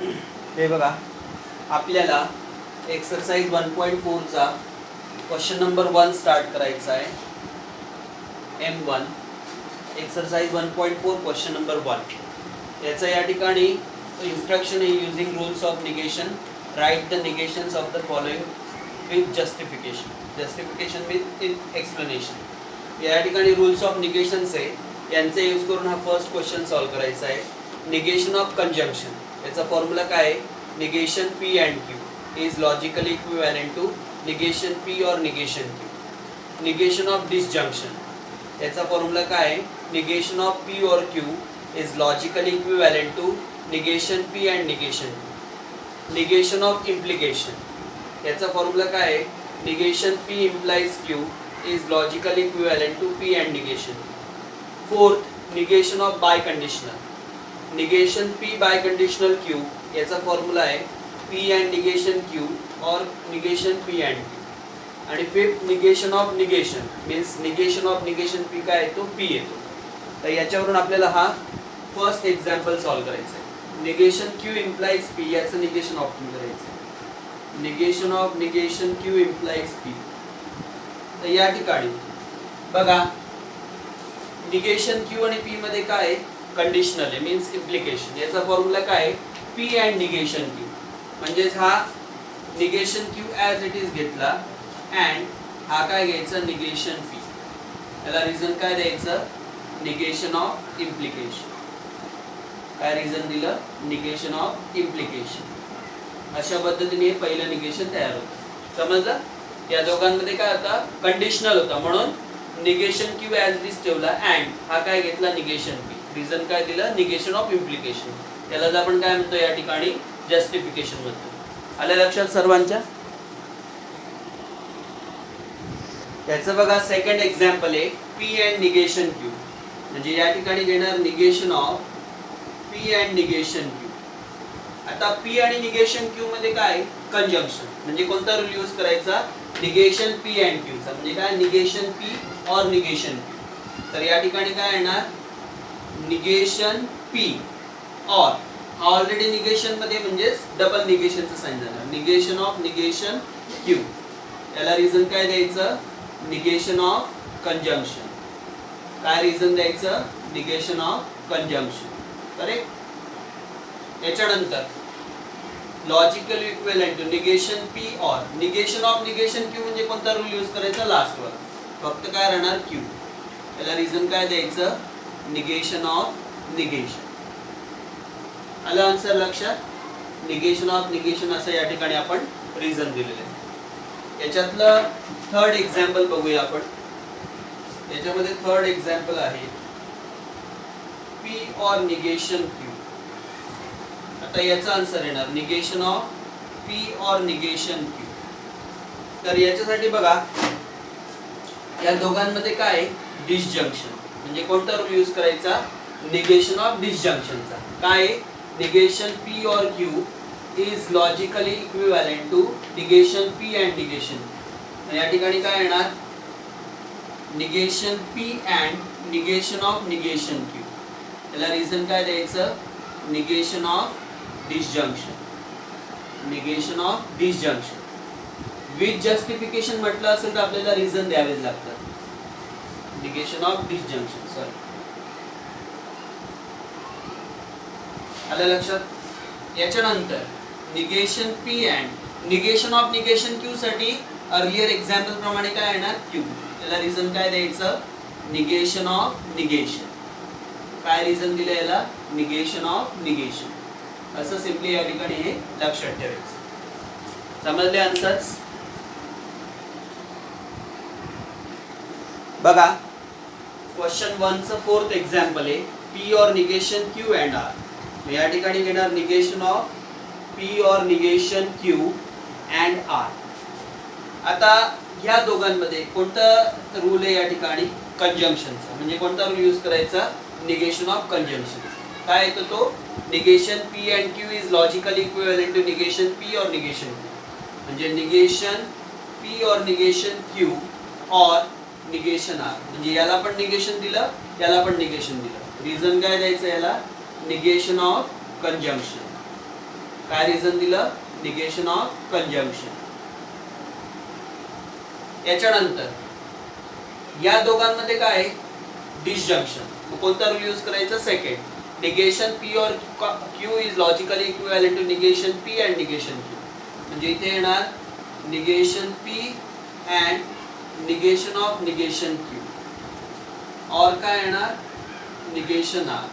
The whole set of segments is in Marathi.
हे बघा, आपल्याला एक्सरसाइज 1.4 चा क्वेश्चन नंबर 1 स्टार्ट करायचा आहे. M1 exercise 1.4 question number 1. याचा या ठिकाणी इन्स्ट्रक्शन आहे, using rules of negation write the negations of the following with justification. Justification with explanation. या ठिकाणी रूल्स ऑफ निगेशन्स आहे, यांचे यूज करून हा फर्स्ट क्वेश्चन सॉल्व करायचा आहे. निगेशन ऑफ कंजंक्शन, याचा फॉर्म्युला काय आहे? Negation P and Q is logically equivalent to negation P और negation Q. Negation of disjunction, याचा फॉर्म्युला काय आहे? निगेशन ऑफ P और Q is logically equivalent to negation P and negation Q. Negation of implication, याचा फॉर्म्युला काय आहे? Negation P implies Q is logically equivalent to P and negation. Fourth, negation of biconditional. Negation P biconditional Q, याचा फॉर्म्युला आहे P and negation Q और negation P and Q. आणि fifth, negation of negation means negation of negation P काय येतो? P येतो. तर याच्यावरून आपल्याला हा फर्स्ट एक्झाम्पल सॉल्व करायचा आहे. निगेशन Q implies P, याचं निगेशन ऑप्शन करायचं आहे. Negation of negation Q implies P. तर या ठिकाणी बघा, निगेशन Q आणि P मध्ये काय आहे? कंडिशनल आहे मीन्स इम्प्लिकेशन. याचा फॉर्म्युला काय आहे? P and negation Q. म्हणजेच हा negation Q as it is घेतला अँड हा काय घ्यायचा? Negation P. याला रिझन काय द्यायचं? Negation of implication. काय रिझन दिलं? Negation of implication. अशा पद्धतीने पहिलं निगेशन तयार होतं. समजलं? या दोघांमध्ये काय होता? कंडिशनल होता, म्हणून negation Q as it is ठेवला अँड हा काय घेतला? Negation P. रिझन काय दिलं? Negation of implication. त्यालाच आपण काय म्हणतो या ठिकाणी? जस्टिफिकेशन म्हणतो. आलं लक्षात सर्वांच्या? याचं बघा सेकंड एक्झाम्पल आहे P अँड निगेशन Q. म्हणजे या ठिकाणी घेणार negation of P and negation Q. आता P आणि निगेशन Q मध्ये काय? कंजंक्शन. म्हणजे कोणता रूल यूज करायचा? निगेशन P अँड Q चा. म्हणजे काय? निगेशन P और निगेशन Q. तर या ठिकाणी काय येणार? निगेशन P और हा ऑलरेडी निगेशन मध्ये म्हणजेच डबल निगेशनचं साइन झालं. Negation of negation Q. याला रिझन काय द्यायचं? Negation of conjunction. काय रिझन द्यायचं? Negation of conjunction. करेक्ट? याच्यानंतर logical equivalent to negation P और निगेशन ऑफ निगेशन Q म्हणजे कोणता रूल यूज करायचा? लास्ट वर. फक्त काय राहणार? Q. याला रिझन काय द्यायचं? Negation of negation. आलं आन्सर लक्षात? निगेशन ऑफ निगेशन असं या ठिकाणी आपण रिझन दिलेलं आहे. याच्यातलं थर्ड एक्झाम्पल बघूया आपण. याच्यामध्ये थर्ड एक्झाम्पल आहे P और निगेशन Q. आता याचा आन्सर येणार निगेशन ऑफ P और निगेशन Q. तर याच्यासाठी बघा, या दोघांमध्ये काय? डिसजंक्शन. म्हणजे कोणता रूल यूज करायचा? निगेशन ऑफ डिसजंक्शनचा. काय? निगेशन P और Q is logically equivalent to negation P and negation. या ठिकाणी काय येणार? Negation P and negation of negation Q. याला रिझन काय द्यायचं? Negation of disjunction. Negation of disjunction. With justification म्हटलं असेल तर आपल्याला रिझन द्यावेच लागतात. Negation of disjunction. सॉरी, आलं लक्षात? याच्यानंतर negation P and negation of negation Q साठी अर्लियर एक्झाम्पल प्रमाणे काय येणार? Q. याला रिझन काय द्यायचं? Negation of negation. काय रिझन दिलं याला? Negation of negation. असं सिम्पली या ठिकाणी हे लक्षात ठेवायचं. समजले आन्सर्स? बघा, क्वेश्चन 1 चं फोर्थ एक्झाम्पल आहे P और निगेशन Q अँड R. या ठिकाणी घेणार निगेशन ऑफ P और निगेशन Q अँड R. आता ह्या दोघांमध्ये कोणता रूल आहे या ठिकाणी? कंजंक्शनचा. म्हणजे कोणता रूल यूज करायचा? Negation of conjunction. काय येतो तो? Negation P and Q is logically equivalent to negation P और निगेशन Q. म्हणजे निगेशन P और निगेशन Q और निगेशन R. म्हणजे याला पण निगेशन दिलं, याला पण निगेशन दिलं. रिझन काय द्यायचं याला? Negation of conjunction. काय रिझन दिलं? Negation of conjunction. याच्यानंतर या दोघांमध्ये काय आहे? डिसजंक्शन. मग कोणता रूल यूज करायचा? सेकंड. निगेशन पी और Q is logically equivalent to negation P and negation Q. म्हणजे इथे येणार negation P and negation of negation Q, और काय येणार? Negation R.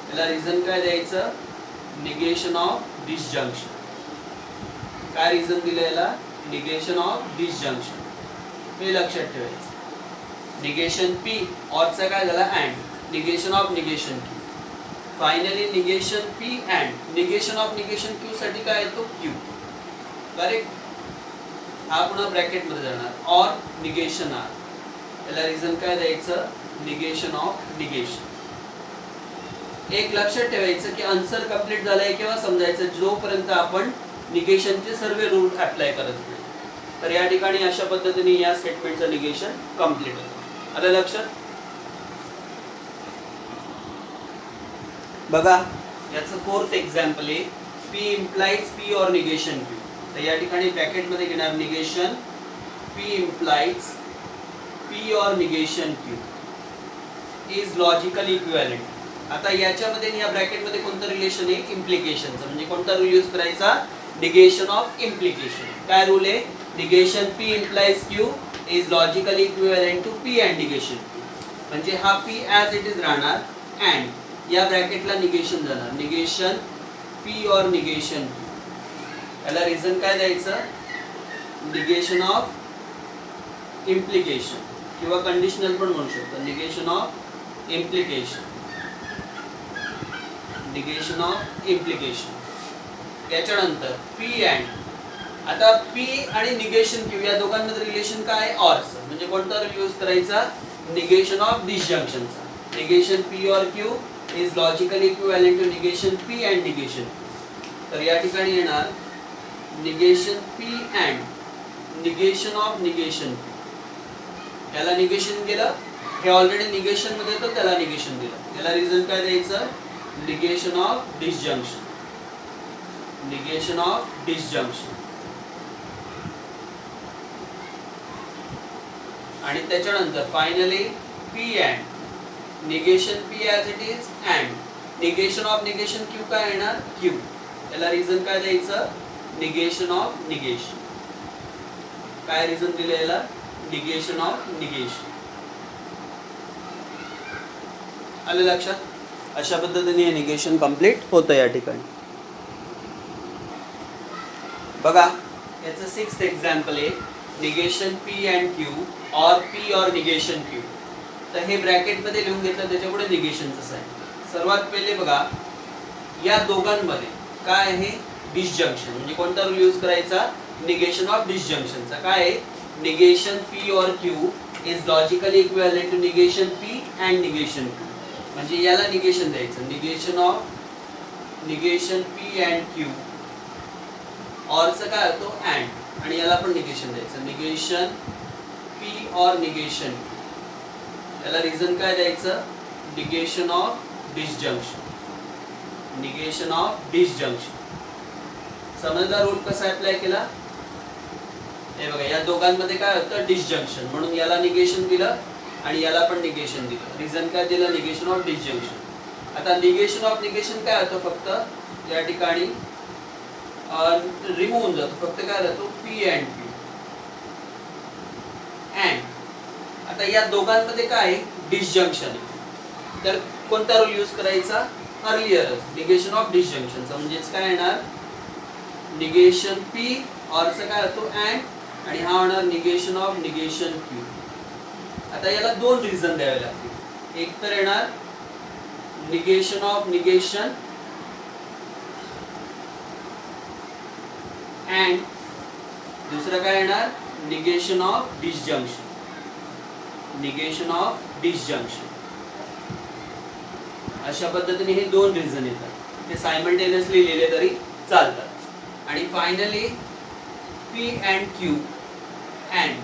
याला रिझन काय द्यायचं? Negation of disjunction. काय रिझन दिलं याला? Negation of disjunction. हे लक्षात ठेवायचं. निगेशन पी ऑरचा काय झाला? And negation of negation Q. Finally negation P and negation of negation Q साठी काय येतो? क्यू. करेक्ट. हा पुन्हा ब्रॅकेट मध्ये जाणार. और निगेशन आर. याला रिझन काय द्यायचं? Negation of negation. एक लक्षात ठेवायचं की आन्सर कंप्लीट झालाय केव्हा समजायचं? जोपर्यंत आपण निगेशनचे सर्व रूल अप्लाय करत नाही. तर या ठिकाणी अशा पद्धतीने या स्टेटमेंटचं निगेशन कंप्लीट होतं. आलं लक्षात? बघा याचं फोर्थ एक्झाम्पल आहे पी इम्प्लाइज पी और निगेशन क्यू. तर या ठिकाणी ब्रॅकेट मध्ये घेणार निगेशन पी इम्प्लाइज पी और negation Q is logically equivalent. आता याच्यामध्ये या ब्रॅकेट मध्ये कोणतं रिलेशन आहे? इम्प्लिकेशनचं. म्हणजे कोणता रूल यूज करायचा? Negation of implication. काय रूल आहे? Negation P implies Q is logically equivalent to P and negation Q. म्हणजे हा पी ॲज इट इज राहणार अँड या ब्रॅकेटला निगेशन जाणार. निगेशन पी और निगेशन क्यू. याला रिझन काय द्यायचं? निगेशन ऑफ इम्प्लिकेशन किंवा कंडिशनल पण म्हणू शकतो. Negation of implication. Negation of implication. याच्यानंतर पी अँड. आता पी आणि निगेशन क्यू या दोघांमध्ये रिलेशन काय आहे? ऑरच. म्हणजे कोणता रूल यूज करायचा? निगेशन ऑफ डिसजंक्शनचा. निगेशन पी और Q is logically equivalent to negation P and negation Q. तर या ठिकाणी येणार negation P and negation of negation Q. याला निगेशन केलं, हे ऑलरेडी निगेशन मध्ये होतं, त्याला निगेशन दिलं. याला रिझन काय द्यायचं? Negation of disjunction. Negation of disjunction. आणि त्याच्यानंतर finally P and negation P as it is and negation of negation Q काय येणार? क्यू. याला रिझन काय द्यायचं? Negation of negation. काय रिझन दिलं याला? Negation of negation. आलं लक्षात? अशा पद्धतीने हे निगेशन कंप्लीट होतं या ठिकाणी. बघा याचं सिक्स्थ एक्झाम्पल आहे निगेशन पी अँड क्यू और पी और निगेशन क्यू. तर हे ब्रॅकेट मध्ये लिहून घेतलं, त्याच्यापुढे निगेशनचं साइन. सर्वात पहिले बघा या दोघांमध्ये काय आहे? डिसजंक्शन. म्हणजे कोणता रूल यूज करायचा? निगेशन ऑफ डिसजंक्शनचा. काय आहे? निगेशन पी और Q is logically equivalent to negation P and negation Q. म्हणजे याला निगेशन द्यायचं. Negation of negation P and Q ऑरचं काय होतो? अँड. आणि याला पण निगेशन द्यायचं. निगेशन पी और निगेशन क्यू. याला रिझन काय द्यायचं? Negation of disjunction. Negation of disjunction. समजला रूल कसा अप्लाय केला? हे बघा या दोघांमध्ये काय होतं? डिसजंक्शन. म्हणून याला निगेशन दिलं आणि याला पण निगेशन दिलं. रिझन काय दिलं? Negation of disjunction. आता निगेशन ऑफ निगेशन काय होतं? फक्त या ठिकाणी रिमूव्ह होऊन जातो. फक्त काय राहतो? P and Q. अँड आता या दोघांमध्ये काय? डिसजंक्शन आहे. तर कोणता रूल यूज करायचा? अर्लियरच. निगेशन ऑफ डिसजंक्शनचा. म्हणजेच काय येणार? निगेशन पी ऑरचा काय होतो? अँड. आणि हा होणार निगेशन ऑफ निगेशन क्यू. आता याला दोन रिझन द्यावे लागतील. एक तर येणार निगेशन ऑफ निगेशन अँड दुसरं काय येणार? Negation of disjunction. Negation of disjunction. अशा पद्धतीने हे दोन रिझन येतात. ते सायमल्टेनियसली लिहिले तरी चालतात. आणि finally P and Q and.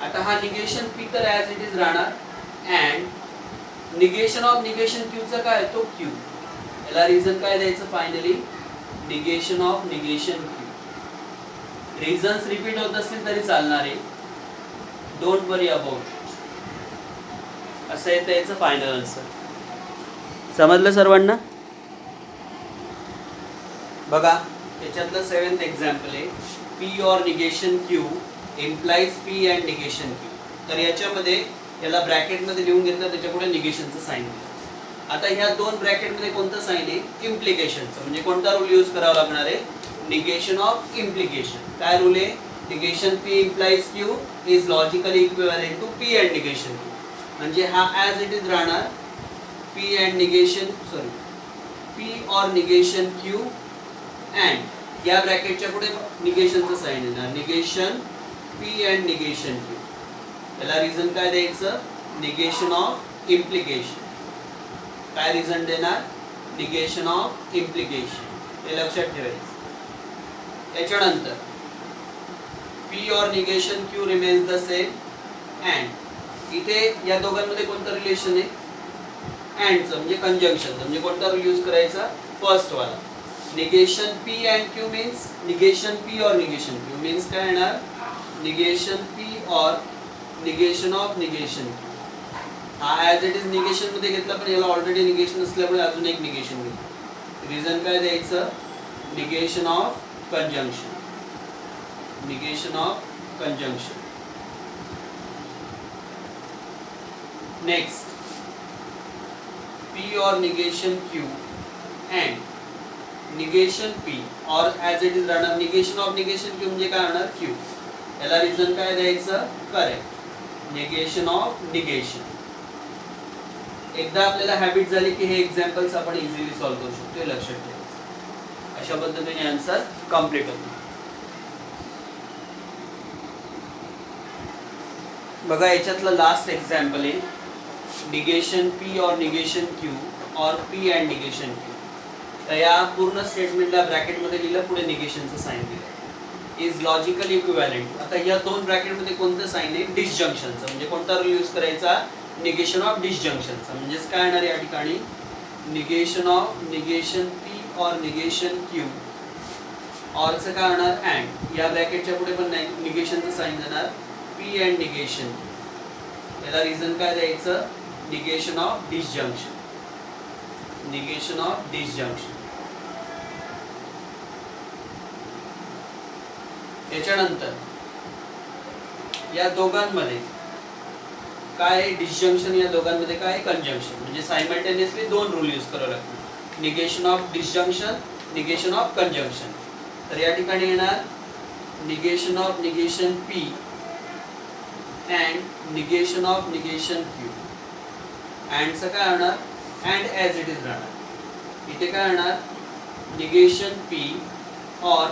आता हा निगेशन पी तर ॲज इट इज राहणार अँड निगेशन ऑफ निगेशन क्यूचा काय तो क्यू. याला रिझन काय द्यायचं? Finally negation of negation Q. Reasons repeat होत असतील तरी चालणार आहे. Don't worry about. असं येतं याचं फायनल आन्सर. समजलं सर्वांना? बघा याच्यातलं 7th एक्झाम्पल आहे P or negation Q implies P and negation Q. तर याच्यामध्ये याला ब्रॅकेटमध्ये लिहून घेतलं, त्याच्या पुढे निगेशनचं साईन दिलं. आता ह्या दोन ब्रॅकेटमध्ये कोणतं साईन आहे? इम्प्लिकेशनचं. म्हणजे कोणता रूल यूज करावा लागणार आहे? Negation of implication. काय रूल आहे? Negation P implies Q is logically equivalent to P and negation Q. म्हणजे हा ॲज इट इज राहणार P and negation P or negation Q and या ब्रॅकेटच्या पुढे निगेशनचं साईन येणार negation P and negation Q. याला रिझन काय द्यायचं? Negation of implication. काय रिझन देणार? Negation of implication. हे लक्षात ठेवायचं. याच्यानंतर P or negation Q remains the same and इथे या दोघांमध्ये कोणतं रिलेशन आहे? अँडचं म्हणजे कंजंक्शनचं. म्हणजे कोणता रूल यूज करायचा? फर्स्ट वाला. Negation P and Q means negation P or negation Q means काय येणार? Negation P or negation of negation Q. हा ॲज इट इज निगेशन मध्ये घेतला, पण याला ऑलरेडी निगेशन असल्यामुळे अजून एक निगेशन घेतलं. रिझन काय द्यायचं? Negation of conjunction. Negation of conjunction. Next P और negation Q and negation P or as it is राहणार negation of negation Q म्हणजे काय होणार? Q. याला रिझन काय द्यायचं? करेक्ट. negation of negation. एकदा आपल्याला हॅबिट झाली की हे एक्झाम्पल्स आपण इझिली सॉल्व्ह करू शकतो. हे लक्षात ठेवायचं. अशा पद्धतीने आन्सर कंप्लीट होतो. बघा याच्यातलं लास्ट एक्झाम्पल आहे निगेशन पी और निगेशन क्यू और पी अँड निगेशन क्यू. तर या पूर्ण स्टेटमेंटला ब्रॅकेटमध्ये लिहिलं, पुढे निगेशनचं साईन दिलं. Is logically equivalent. आता या दोन ब्रॅकेटमध्ये कोणतं साईन आहे? डिसजंक्शनचं. म्हणजे कोणता रूल यूज करायचा? निगेशन ऑफ डिसजंक्शनचा. म्हणजेच काय येणार या ठिकाणी? निगेशन ऑफ निगेशन पी और निगेशन क्यू ऑरचं काय होणार? अँड या ब्रॅकेटच्या पुढे पण निगेशनचं साईन देणार पी अँड निगेशन. याला रिझन काय द्यायचं? Negation of disjunction. Negation of disjunction. याच्यानंतर या दोघांमध्ये काय डिसजंक्शन? या दोघांमध्ये काय कंजंक्शन. म्हणजे सायमल्टेनियसली दोन रूल यूज करावे लागतील. Negation of disjunction, negation of conjunction. तर या ठिकाणी येणार negation of negation P and negation of negation Q. अँडचं काय होणार? अँड ॲज इट इज राहणार. इथे काय होणार? निगेशन पी और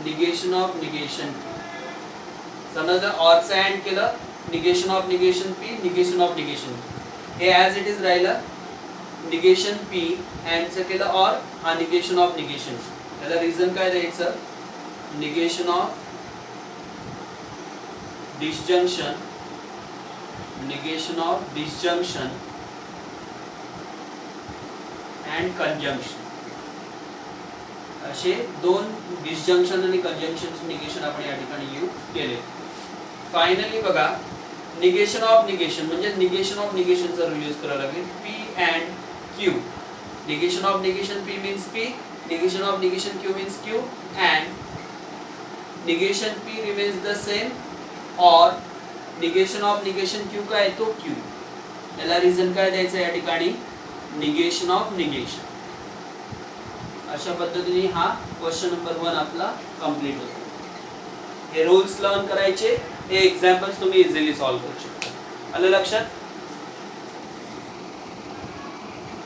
निगेशन ऑफ निगेशन क्यू. समजा ऑरचं अँड केलं, negation of negation P, negation of negation Q. हे ॲज इट इज राहिलं. निगेशन पी अँडचं केलं और हा निगेशन ऑफ निगेशन क्यू. याला रिझन काय द्यायचं? Negation of disjunction, negation of disjunction and conjunction. असे दोन डिसजंक्शन आणि कंजंक्शनचे निगेशन आपण या ठिकाणी यूज केले. फायनली बघा निगेशन ऑफ निगेशन म्हणजे निगेशन ऑफ निगेशनचा रूल यूज करावा लागेल. P and Q. Negation of negation P means P, negation of negation Q means Q and negation P remains the same और निगेशन ऑफ निगेशन क्यू काय आहे? तो क्यू. याला रिझन काय द्यायचं या ठिकाणी? Negation of negation. अशा पद्धतीने हा क्वेश्चन नंबर 1 आपला कंप्लीट होतो. हे रूल्स लर्न करायचे, हे एक्झाम्पल्स तुम्ही इझिली सॉल्व्ह करू शकता. आलं लक्षात?